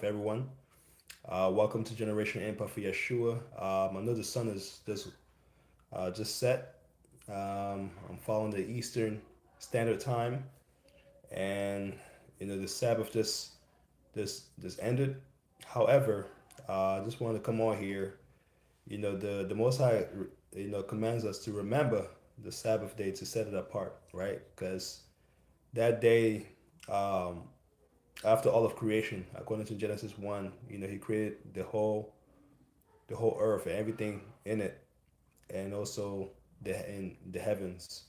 everyone. Welcome to Generation Impact for Yeshua. I know the sun is just set. I'm following the Eastern Standard Time, and the Sabbath just ended. However, I just want to come on here. The Most High commands us to remember the Sabbath day to set it apart, right? Because that day, um, after all of creation, according to Genesis 1, he created the whole earth and everything in it, and also in the heavens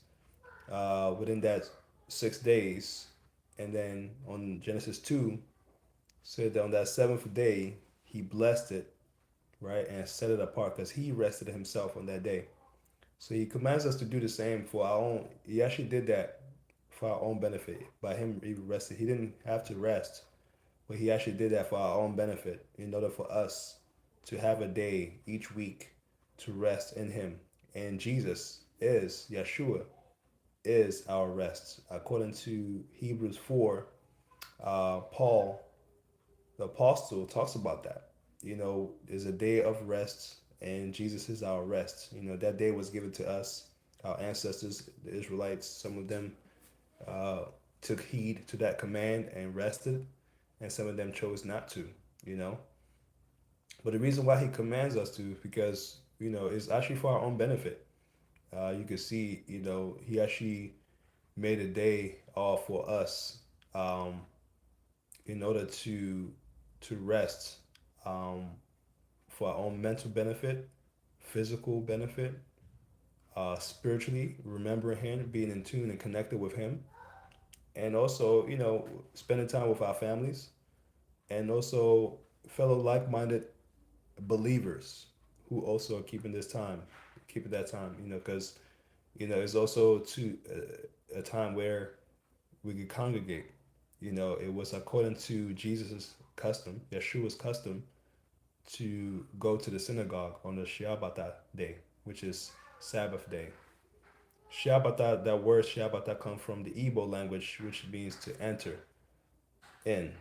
within that 6 days. And then on Genesis 2 said that on that seventh day he blessed it, right, and set it apart because he rested himself on that day. So he commands us to do the same for our own. He actually did that for our own benefit. By him even rested, he didn't have to rest, but he actually did that for our own benefit in order for us to have a day each week to rest in him. And Jesus is, Yeshua is our rest. According to Hebrews 4, Paul, the apostle, talks about that. There's a day of rest, and Jesus is our rest. That day was given to us, our ancestors, the Israelites. Some of them uh, took heed to that command and rested, and some of them chose not to. You know, but the reason why he commands us to, because it's actually for our own benefit. You can see, he actually made a day off for us, um, in order to rest, um, for our own mental benefit, physical benefit, spiritually remembering him, being in tune and connected with him, and also spending time with our families, and also fellow like-minded believers who also are keeping that time. Because it's also a time where we could congregate. It was according to Jesus's custom, Yeshua's custom, to go to the synagogue on the Shabbat day, which is Sabbath day. Shabbat, that word Shabbat comes from the Igbo language, which means to enter in.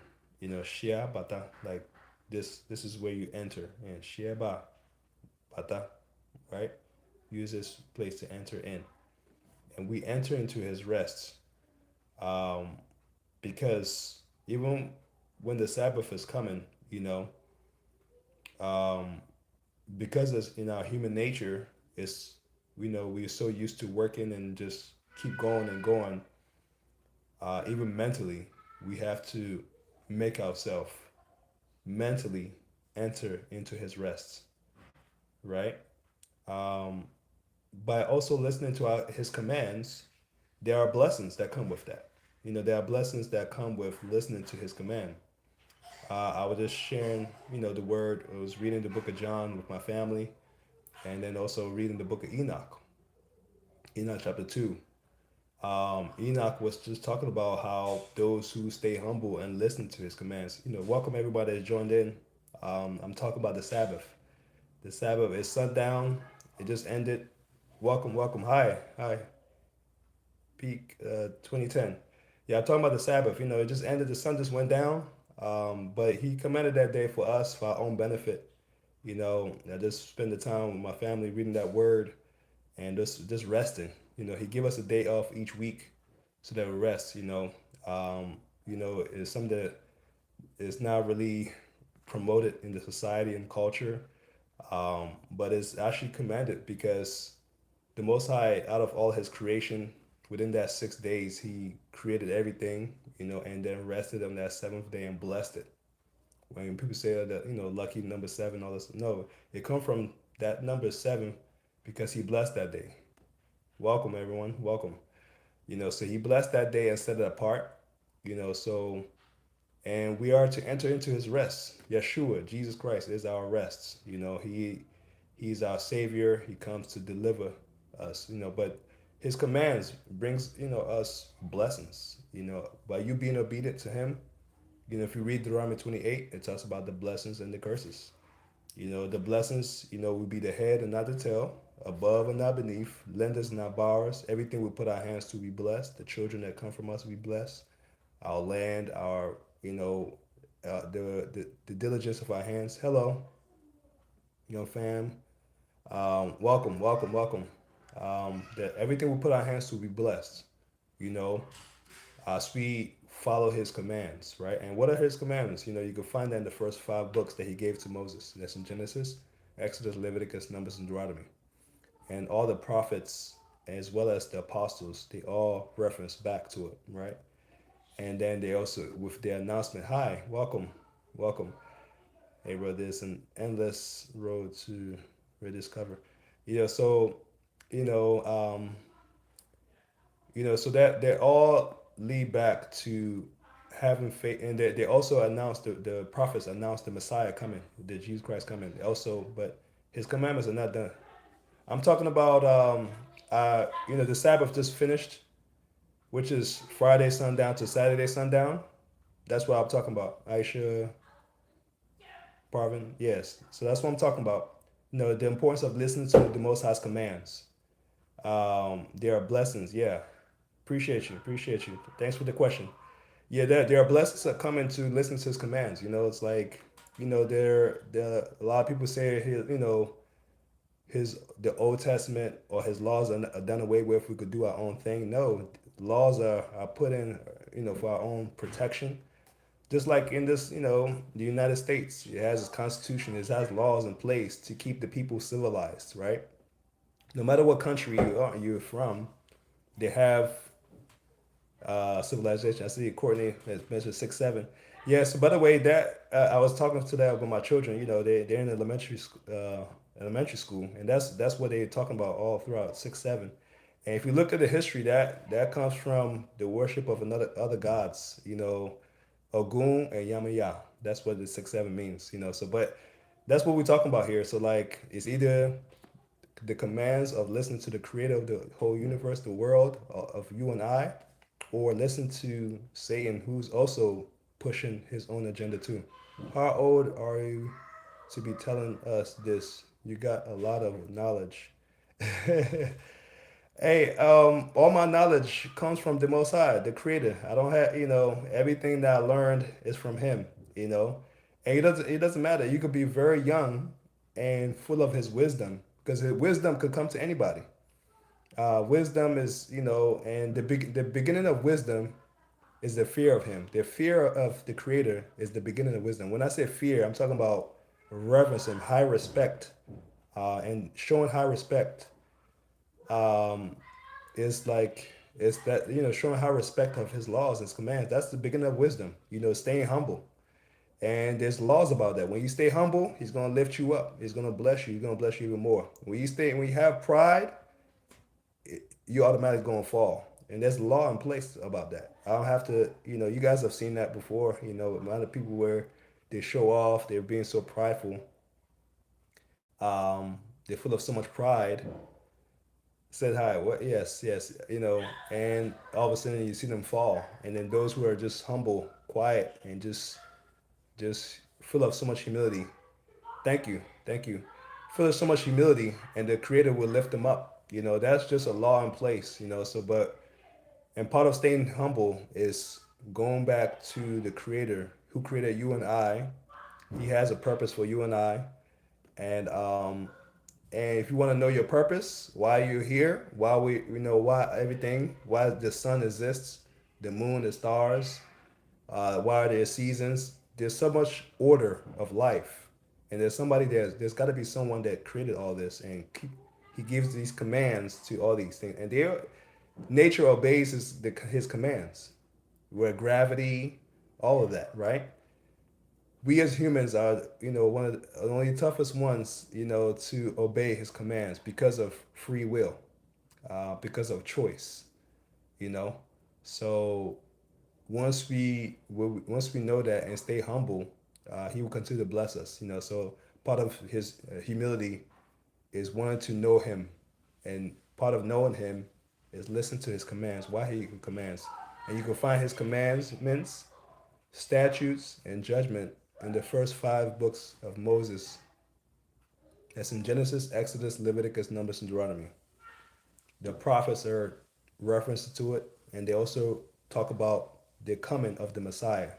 Shabbat, like this is where you enter, and Shabbat, right? Use this place to enter in. And we enter into his rest, um, because even when the Sabbath is coming, um, because it's in our human nature, it's we're so used to working and just keep going and going. Even mentally, we have to make ourselves mentally enter into his rest, right? Um, by also listening to his commands, there are blessings that come with that. There are blessings that come with listening to his command. I was just sharing, the word. I was reading the book of John with my family, and then also reading the book of Enoch, Enoch chapter 2. Enoch was just talking about how those who stay humble and listen to his commands. Welcome everybody that's joined in. I'm talking about the Sabbath. The Sabbath is sundown. It just ended. Welcome, welcome. Hi, hi. Peak 2010. Yeah, I'm talking about the Sabbath. It just ended. The sun just went down. But he commanded that day for us, for our own benefit. I just spend the time with my family reading that word and just resting. He give us a day off each week so that we rest. It's something that is not really promoted in the society and culture, but it's actually commanded because the Most High, out of all His creation, within that 6 days, He created everything, and then rested on that seventh day and blessed it. When people say that, lucky number seven, all this, no, it come from that number seven because He blessed that day. Welcome, everyone. Welcome. So He blessed that day and set it apart. So and we are to enter into His rest. Yeshua, Jesus Christ, is our rest. He's our Savior. He comes to deliver us. But His commands brings us blessings. By you being obedient to Him. If you read Deuteronomy 28, it talks about the blessings and the curses. The blessings, will be the head and not the tail, above and not beneath, lenders and not borrowers. Everything we put our hands to, be blessed. The children that come from us, be blessed. Our land, our, the diligence of our hands. Hello, young fam. Welcome, welcome, welcome. That everything we put our hands to will be blessed. You know, as we follow His commands, right? And what are His commandments? You can find that in the first five books that He gave to Moses. That's in Genesis, Exodus, Leviticus, Numbers, and Deuteronomy. And all the prophets, as well as the apostles, they all reference back to it, right? And then they also, with their announcement, hi, welcome, welcome. Hey, bro, there's an endless road to rediscover. So, you know, um, so that they all lead back to having faith, and they also announced the prophets announced the Messiah coming, the Jesus Christ coming. Also, but His commandments are not done. I'm talking about, the Sabbath just finished, which is Friday sundown to Saturday sundown. That's what I'm talking about. Aisha, Parvin, yes. So that's what I'm talking about. The importance of listening to the Most High's commands. There are blessings. Yeah, appreciate you. Appreciate you. Thanks for the question. Yeah, there are blessings that come into listening to His commands. It's like, there a lot of people say, the Old Testament or His laws are done away with. We could do our own thing. No, laws are put in, for our own protection. Just like in this, the United States, it has its constitution, it has laws in place to keep the people civilized, right? No matter what country you're from, they have civilization. I see Courtney has mentioned 6-7. Yeah. So by the way, that I was talking to that with my children. They're in elementary school, and that's what they're talking about all throughout 6-7. And if you look at the history, that comes from the worship of another other gods. Ogun and Yamaya. That's what the 6-7 means. So but that's what we're talking about here. So like it's either the commands of listening to the creator of the whole universe, the world, of you and I, or listen to Satan, who's also pushing his own agenda too. How old are you to be telling us this? You got a lot of knowledge. Hey, all my knowledge comes from the Most High, the Creator. I don't have, everything that I learned is from Him, and it doesn't matter. You could be very young and full of His wisdom, because His wisdom could come to anybody. Wisdom is, and the beginning of wisdom is the fear of Him. The fear of the Creator is the beginning of wisdom. When I say fear, I'm talking about reverence and high respect, and showing high respect. Um, is like it's that showing high respect of His laws, His commands. That's the beginning of wisdom. Staying humble. And there's laws about that. When you stay humble, He's gonna lift you up. He's gonna bless you. He's gonna bless you even more. When you have pride, you automatically gonna fall. And there's law in place about that. I don't have to. You guys have seen that before. A lot of people where they show off, they're being so prideful. They're full of so much pride. Said hi. What? Yes, yes. And all of a sudden you see them fall, and then those who are just humble, quiet, and just full of so much humility. Thank you. Full of so much humility, and the Creator will lift them up. That's just a law in place. So, and part of staying humble is going back to the Creator who created you and I. He has a purpose for you and I, and if you want to know your purpose, why you're here, why why everything, why the sun exists, the moon, the stars, why are there seasons? There's so much order of life, and there's got to be someone that created all this, and He gives these commands to all these things, and nature obeys His commands. Where gravity, all of that, right? We as humans are, one of the only toughest ones, to obey His commands because of free will, because of choice, you know. So once we know that and stay humble, He will continue to bless us, So part of His humility is wanting to know Him, and part of knowing Him is listen to His commands. Why He commands, and you can find His commandments, statutes, and judgment in the first five books of Moses. That's in Genesis, Exodus, Leviticus, Numbers, and Deuteronomy. The prophets are referenced to it, and they also talk about the coming of the Messiah.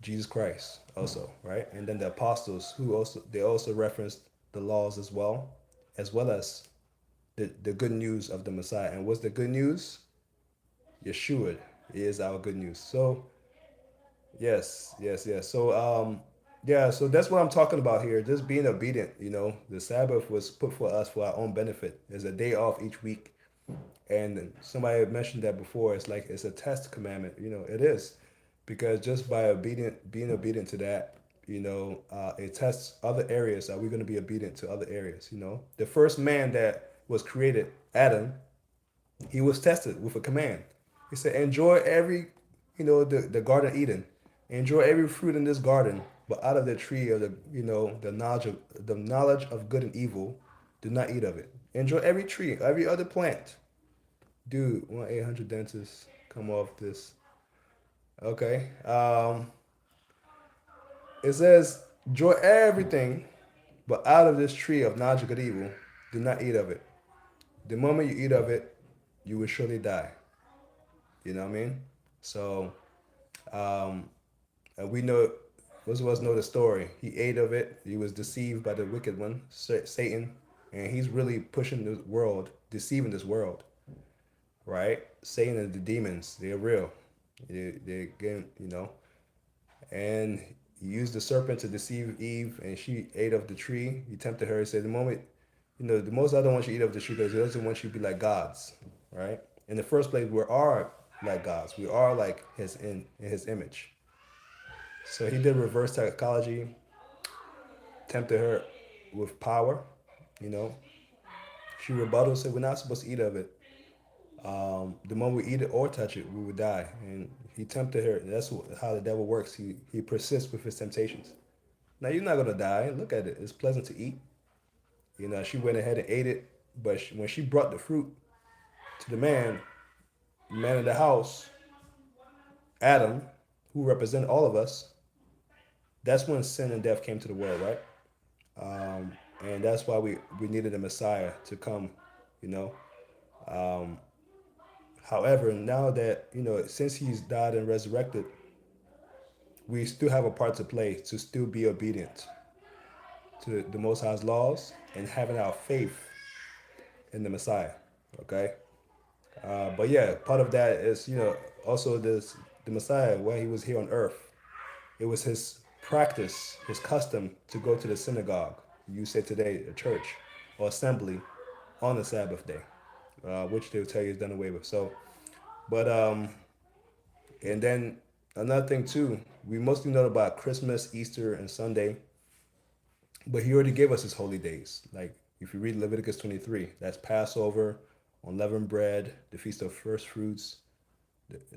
Jesus Christ also, right? And then the apostles who also they also referenced the laws as well as the good news of the Messiah. And what's the good news? Yeshua is our good news. So yes, yes, yes. So yeah, so that's what I'm talking about here. Just being obedient, The Sabbath was put for us for our own benefit. There's a day off each week. And somebody had mentioned that before. It's like it's a test commandment. It is. Because just by being obedient to that, it tests other areas. Are we going to be obedient to other areas? The first man that was created, Adam, he was tested with a command. He said, enjoy every, the Garden of Eden. Enjoy every fruit in this garden, but out of the tree of the knowledge of good and evil, do not eat of it. Enjoy every tree, every other plant. Dude, 1-800 dentists come off this. Okay. It says, enjoy everything, but out of this tree of knowledge of good and evil, do not eat of it. The moment you eat of it, you will surely die. You know what I mean? So, um, and we know, most of us know the story. He ate of it. He was deceived by the wicked one, Satan, and he's really pushing this world, deceiving this world, right? Satan and the demons, they're real. They're getting, and he used the serpent to deceive Eve, and she ate of the tree. He tempted her. He said, the most I don't want you to eat of the tree because he doesn't want you to be like gods, right? In the first place, we are like gods. We are like in his image. So he did reverse psychology, tempted her with power. You know, she rebutted, said, "We're not supposed to eat of it. The moment we eat it or touch it, we would die." And he tempted her. That's how the devil works. He persists with his temptations. Now you're not gonna die. Look at it. It's pleasant to eat. She went ahead and ate it. But when she brought the fruit to the man in the house, Adam, who represented all of us, that's when sin and death came to the world, right? And that's why we needed a Messiah to come, you know. However, now that, since he's died and resurrected, we still have a part to play to still be obedient to the Most High's laws and having our faith in the Messiah, okay? But yeah, part of that is, also the Messiah, when he was here on earth, it was his practice, his custom to go to the synagogue, you say today, a church or assembly on the Sabbath day, which they'll tell you is done away with. So, but and then another thing too, we mostly know about Christmas, Easter, and Sunday, but he already gave us his holy days. Like if you read Leviticus 23, that's Passover, unleavened bread, the feast of first fruits,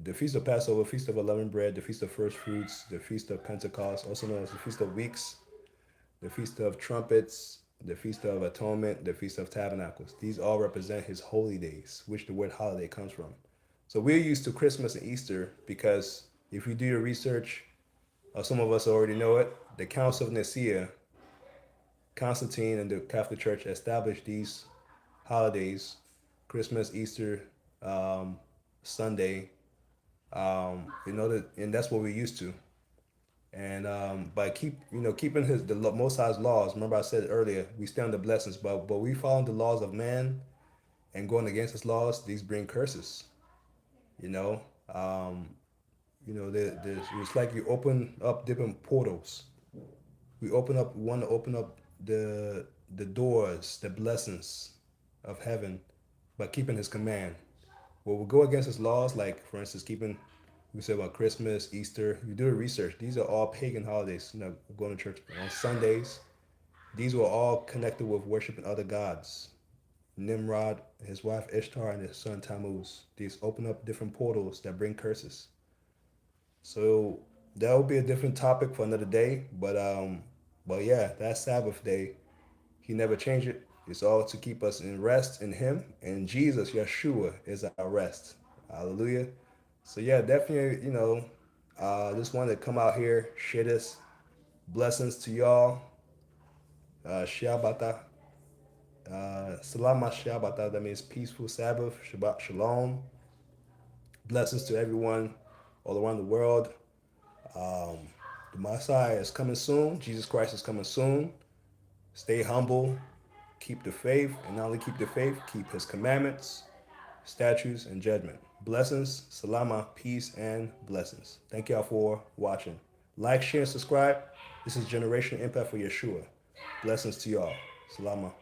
the feast of Passover, feast of unleavened bread, the feast of first fruits, the feast of Pentecost, also known as the feast of weeks, the feast of trumpets, the feast of atonement, the feast of tabernacles. These all represent his holy days, which the word holiday comes from. So we're used to Christmas and Easter because if you do your research, or some of us already know it, the Council of Nicaea, Constantine and the Catholic Church established these holidays, Christmas, Easter, Sunday, and that's what we're used to. And by keeping the Most High's laws. Remember I said earlier, we stay on the blessings, but we follow the laws of man and going against his laws. These bring curses. You know, um, it's like you open up different portals. We want to open up the doors, the blessings of heaven by keeping his command. Well, we go against his laws, like for instance, we say about Christmas, Easter. You do the research. These are all pagan holidays. Going to church on Sundays. These were all connected with worshiping other gods. Nimrod, his wife Ishtar, and his son Tammuz. These open up different portals that bring curses. So that will be a different topic for another day. But yeah, that Sabbath day, he never changed it. It's all to keep us in rest in him. And Jesus, Yeshua, is our rest. Hallelujah. So yeah, definitely, just wanted to come out here, share this blessings to y'all. Shabbat. Salama Shabbat. That means peaceful Sabbath. Shabbat Shalom. Blessings to everyone all around the world. The Messiah is coming soon. Jesus Christ is coming soon. Stay humble, keep the faith, and not only keep the faith, keep his commandments, statutes, and judgment. Blessings, salama, peace, and blessings. Thank y'all for watching. Like, share, and subscribe. This is Generation Impact for Yeshua. Blessings to y'all. Salama.